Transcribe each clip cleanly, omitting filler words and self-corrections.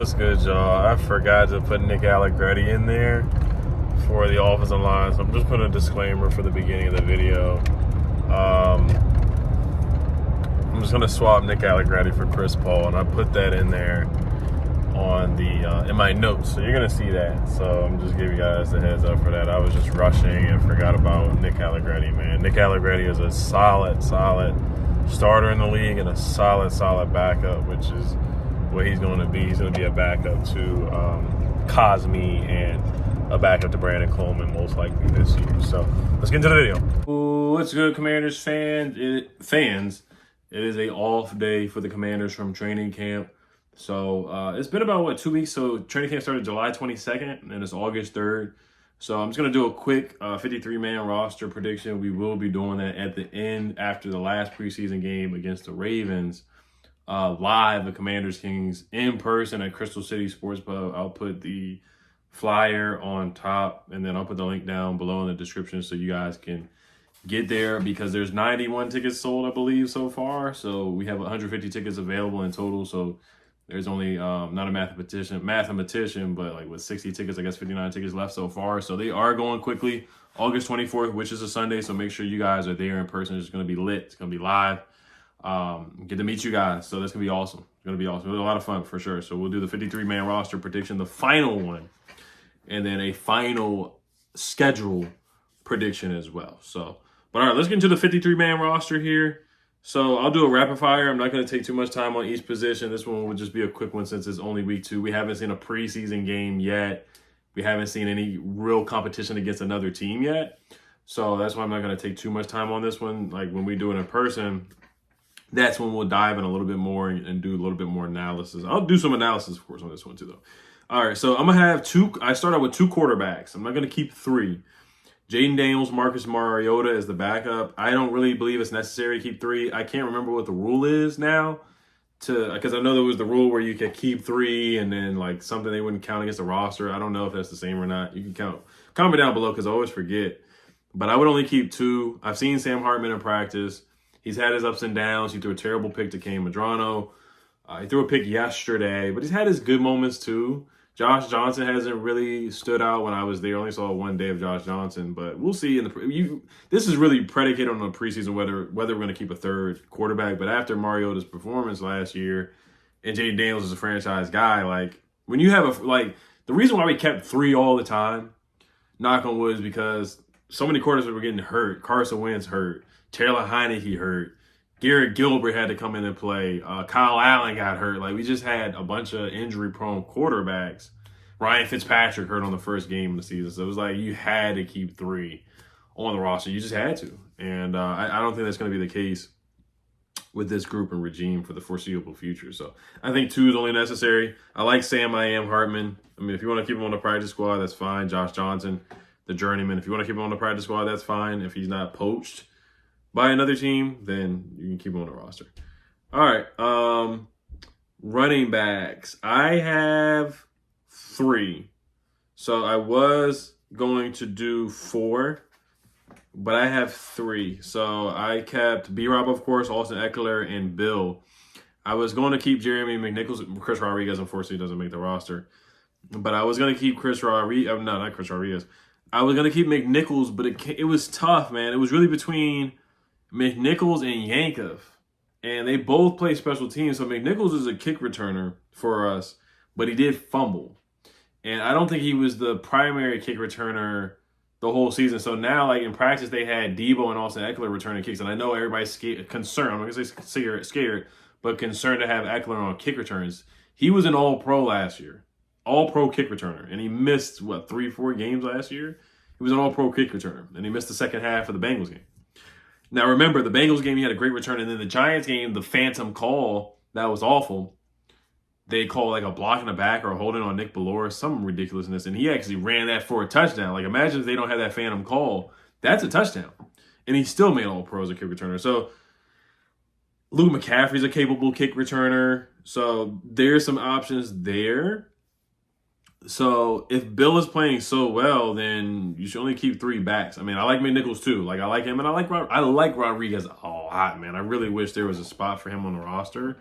What's good, y'all? I forgot to put Nick Allegretti in there for the offensive line, so I'm just putting a disclaimer for the beginning of the video. I'm just gonna swap Nick Allegretti for Chris Paul, and I put that in there on the in my notes, so you're gonna see that. So I'm just giving you guys the heads up for that. I was just rushing and forgot about Nick Allegretti, man. Nick Allegretti is a solid starter in the league and a solid backup, which is what he's going to be. He's going to be a backup to Cosme and a backup to Brandon Coleman most likely this year. So let's get into the video. Ooh, what's good, Commanders fans? It is a off day for the Commanders from training camp. So it's been about 2 weeks. So training camp started July 22nd and it's August 3rd. So I'm just going to do a quick 53-man roster prediction. We will be doing that at the end after the last preseason game against the Ravens. Live at Commanders Kings in person at Crystal City Sports Pub. I'll put the flyer on top and then I'll put the link down below in the description so you guys can get there, because there's 91 tickets sold, I believe, so far. So we have 150 tickets available in total. So there's only not a mathematician, but like with 60 tickets, I guess 59 tickets left so far. So they are going quickly. August 24th, which is a Sunday. So make sure you guys are there in person. It's going to be lit. It's going to be live. Get to meet you guys. So that's going to be awesome. It's going to be awesome. It's a lot of fun for sure. So we'll do the 53-man roster prediction, the final one, and then a final schedule prediction as well. So, but all right, let's get into the 53-man roster here. So I'll do a rapid fire. I'm not going to take too much time on each position. This one will just be a quick one since it's only week 2. We haven't seen a preseason game yet. We haven't seen any real competition against another team yet. So that's why I'm not going to take too much time on this one. Like when we do it in person, that's when we'll dive in a little bit more and do a little bit more analysis. I'll do some analysis, of course, on this one too, though. All right, so I'm going to have I start out with 2 quarterbacks. I'm not going to keep 3. Jaden Daniels, Marcus Mariota as the backup. I don't really believe it's necessary to keep 3. I can't remember what the rule is now, because I know there was the rule where you could keep 3 and then like something they wouldn't count against the roster. I don't know if that's the same or not. You can comment down below because I always forget. But I would only keep 2. I've seen Sam Hartman in practice. He's had his ups and downs. He threw a terrible pick to Cam Medrano. He threw a pick yesterday, but he's had his good moments too. Josh Johnson hasn't really stood out when I was there. I only saw 1 day of Josh Johnson, but we'll see. This is really predicated on the preseason whether we're going to keep a 3rd quarterback. But after Mariota's performance last year, and Jaden Daniels is a franchise guy, like when you have the reason why we kept 3 all the time, knock on wood, is because so many quarterbacks were getting hurt. Carson Wentz hurt. Taylor Heineke hurt. Garrett Gilbert had to come in and play. Kyle Allen got hurt. Like, we just had a bunch of injury-prone quarterbacks. Ryan Fitzpatrick hurt on the first game of the season. So it was like you had to keep 3 on the roster. You just had to. And I don't think that's going to be the case with this group and regime for the foreseeable future. So I think 2 is only necessary. I like Sam Hartman. I mean, if you want to keep him on the practice squad, that's fine. Josh Johnson, the journeyman. If you want to keep him on the practice squad, that's fine. If he's not poached by another team, then you can keep him on the roster. All right. Running backs. I have 3. So I was going to do 4, but I have 3. So I kept B-Rob, of course, Austin Eckler, and Bill. I was going to keep Jeremy McNichols. Chris Rodriguez, unfortunately, doesn't make the roster. But I was going to keep Chris Rodriguez. No, not Chris Rodriguez. I was going to keep McNichols, but it was tough, man. It was really between McNichols and Yankov, and they both play special teams. So McNichols is a kick returner for us, but he did fumble. And I don't think he was the primary kick returner the whole season. So now, like in practice, they had Debo and Austin Eckler returning kicks. And I know everybody's concerned. I'm not going to say scared, but concerned to have Eckler on kick returns. He was an all-pro last year, all-pro kick returner. And he missed, 3-4 games last year? He was an all-pro kick returner. And he missed the second half of the Bengals game. Now, remember, the Bengals game, he had a great return. And then the Giants game, the phantom call, that was awful. They called like a block in the back or holding on Nick Bellore, some ridiculousness. And he actually ran that for a touchdown. Like, imagine if they don't have that phantom call. That's a touchdown. And he still made all pros a kick returner. So, Luke McCaffrey's a capable kick returner. So, there's some options there. So if Bill is playing so well, then you should only keep 3 backs. I mean, I like McNichols too. Like, I like him, and I like Rodriguez a lot, man. I really wish there was a spot for him on the roster.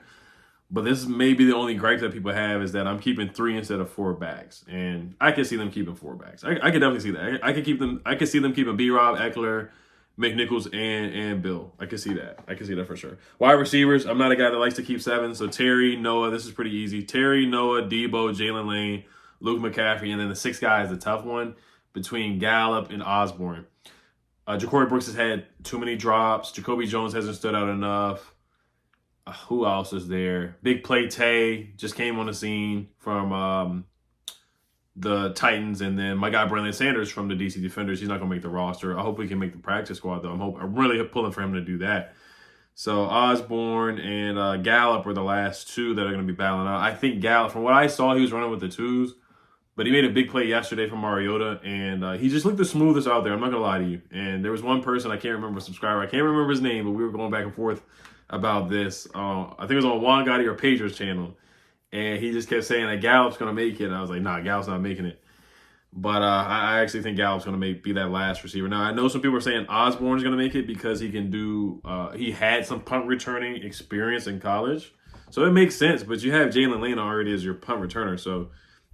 But this may be the only gripe that people have is that I'm keeping 3 instead of 4 backs, and I can see them keeping 4 backs. I can definitely see that. I can see them keeping B-Rob, Eckler, McNichols, and Bill. I can see that. I can see that for sure. Wide receivers, I'm not a guy that likes to keep 7. So Terry, Noah, this is pretty easy. Terry, Noah, Debo, Jalen Lane, Luke McCaffrey, and then the 6th guy is the tough one between Gallup and Osborne. Ja'Cory Brooks has had too many drops. Jacoby Jones hasn't stood out enough. Who else is there? Big Play Tay just came on the scene from the Titans, and then my guy Braylon Sanders from the DC Defenders. He's not gonna make the roster. I hope we can make the practice squad though. I'm really pulling for him to do that. So Osborne and Gallup are the last 2 that are gonna be battling out. I think Gallup, from what I saw, he was running with the 2s, but he made a big play yesterday from Mariota, and he just looked the smoothest out there. I'm not gonna lie to you. And there was one person, I can't remember, a subscriber, I can't remember his name, but we were going back and forth about this. I think it was on Juan Gotti or Pedro's channel, and he just kept saying that Gallup's going to make it. And I was like, nah, Gallup's not making it. But I actually think Gallup's going to be that last receiver. Now, I know some people are saying Osborne's going to make it because he can do he had some punt returning experience in college. So it makes sense, but you have Jalen Lane already as your punt returner, so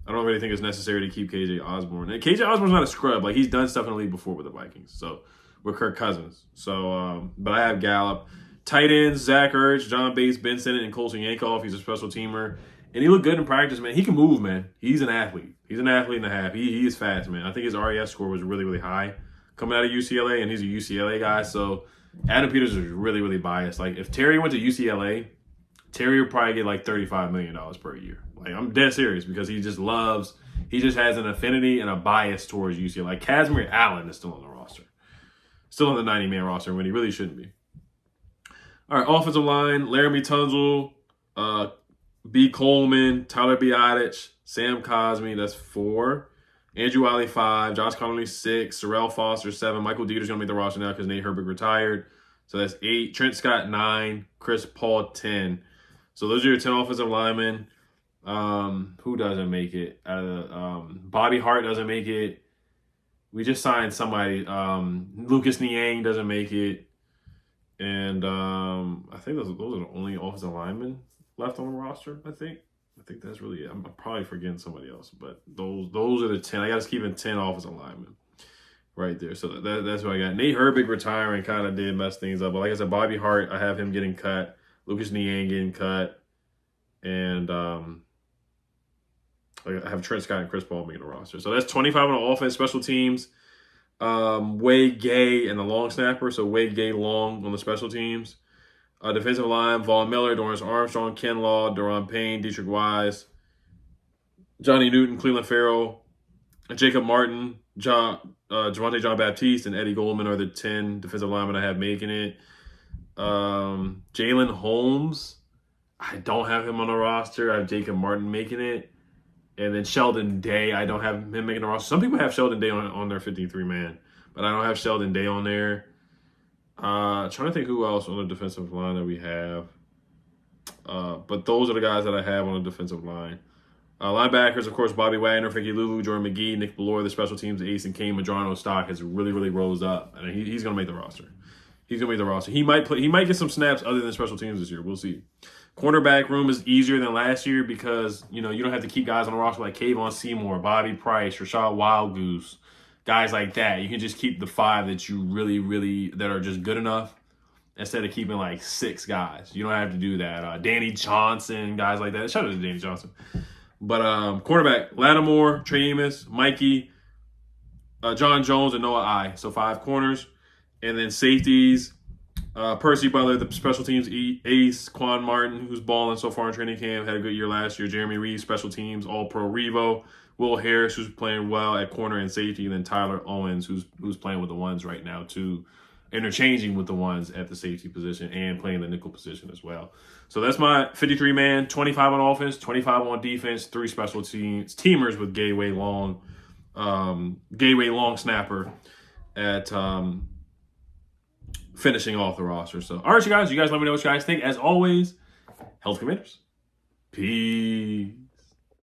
I don't really think it's necessary to keep KJ Osborne. And KJ Osborne's not a scrub. Like, he's done stuff in the league before with the Vikings, so with Kirk Cousins. So, but I have Gallup. Tight ends, Zach Ertz, John Bates, Ben Sinnott, and Colson Yankoff. He's a special teamer. And he looked good in practice, man. He can move, man. He's an athlete. He's an athlete and a half. He is fast, man. I think his RAS score was really, really high coming out of UCLA, and he's a UCLA guy. So Adam Peters is really, really biased. Like, if Terry went to UCLA, Terry would probably get like $35 million per year. Like, I'm dead serious, because he just has an affinity and a bias towards UCLA. Like, Casimir Allen is still on the roster. Still on the 90-man roster when he really shouldn't be. All right, offensive line, Laramie Tunzel, B. Coleman, Tyler Biadasz, Sam Cosmi, that's 4. Andrew Wiley, 5. Josh Connolly, 6. Sorrell Foster, 7. Michael Dieter's going to make the roster now because Nate Herbig retired. So that's 8. Trent Scott, 9. Chris Paul, 10. So those are your 10 offensive linemen. Who doesn't make it? Bobby Hart doesn't make it. We just signed somebody. Lucas Niang doesn't make it. And I think those are the only offensive linemen left on the roster. I think that's really it. I'm probably forgetting somebody else, but those are the 10. I got to keep in 10 offensive linemen right there. So that's what I got. Nate Herbig retiring kind of did mess things up. But like I said, Bobby Hart, I have him getting cut. Lucas Niang getting cut. And I have Trent Scott and Chris Paul making the roster. So that's 25 on the offense. Special teams. Wade Gay and the long snapper. So Wade Gay long on the special teams. Defensive line, Vaughn Miller, Dorrance Armstrong, Ken Law, Daron Payne, Dietrich Wise, Johnny Newton, Cleveland Farrell, Jacob Martin, Javonte John Baptiste, and Eddie Goldman are the 10 defensive linemen I have making it. Jalen Holmes, I don't have him on the roster. I have Jacob Martin making it. And then Sheldon Day, I don't have him making the roster. Some people have Sheldon Day on their 53-man, but I don't have Sheldon Day on there. Trying to think who else on the defensive line that we have. But those are the guys that I have on the defensive line. Linebackers, of course, Bobby Wagner, Frankie Lulu, Jordan McGee, Nick Bellore, the special teams ace, and Kane Madrano stock has really, really rose up. I mean, he's going to make the roster. He's going to make the roster. He might get some snaps other than special teams this year. We'll see. Cornerback room is easier than last year because, you don't have to keep guys on the roster like Kayvon Seymour, Bobby Price, Rashad Wildgoose, guys like that. You can just keep the 5 that you really, really, that are just good enough instead of keeping like 6 guys. You don't have to do that. Danny Johnson, guys like that. Shout out to Danny Johnson. But cornerback, Lattimore, Trey Amos, Mikey, John Jones, and Noah I. So 5 corners. And then safeties, Percy Butler, the special teams ace, Quan Martin, who's balling so far in training camp, had a good year last year. Jeremy Reeves, special teams, all-pro Revo. Will Harris, who's playing well at corner and safety. And then Tyler Owens, who's playing with the ones right now, too. Interchanging with the ones at the safety position and playing the nickel position as well. So that's my 53-man, 25 on offense, 25 on defense, 3 special teamers with Gateway Long snapper at finishing off the roster. So, all right, you guys let me know what you guys think. As always, Health Commanders. Peace.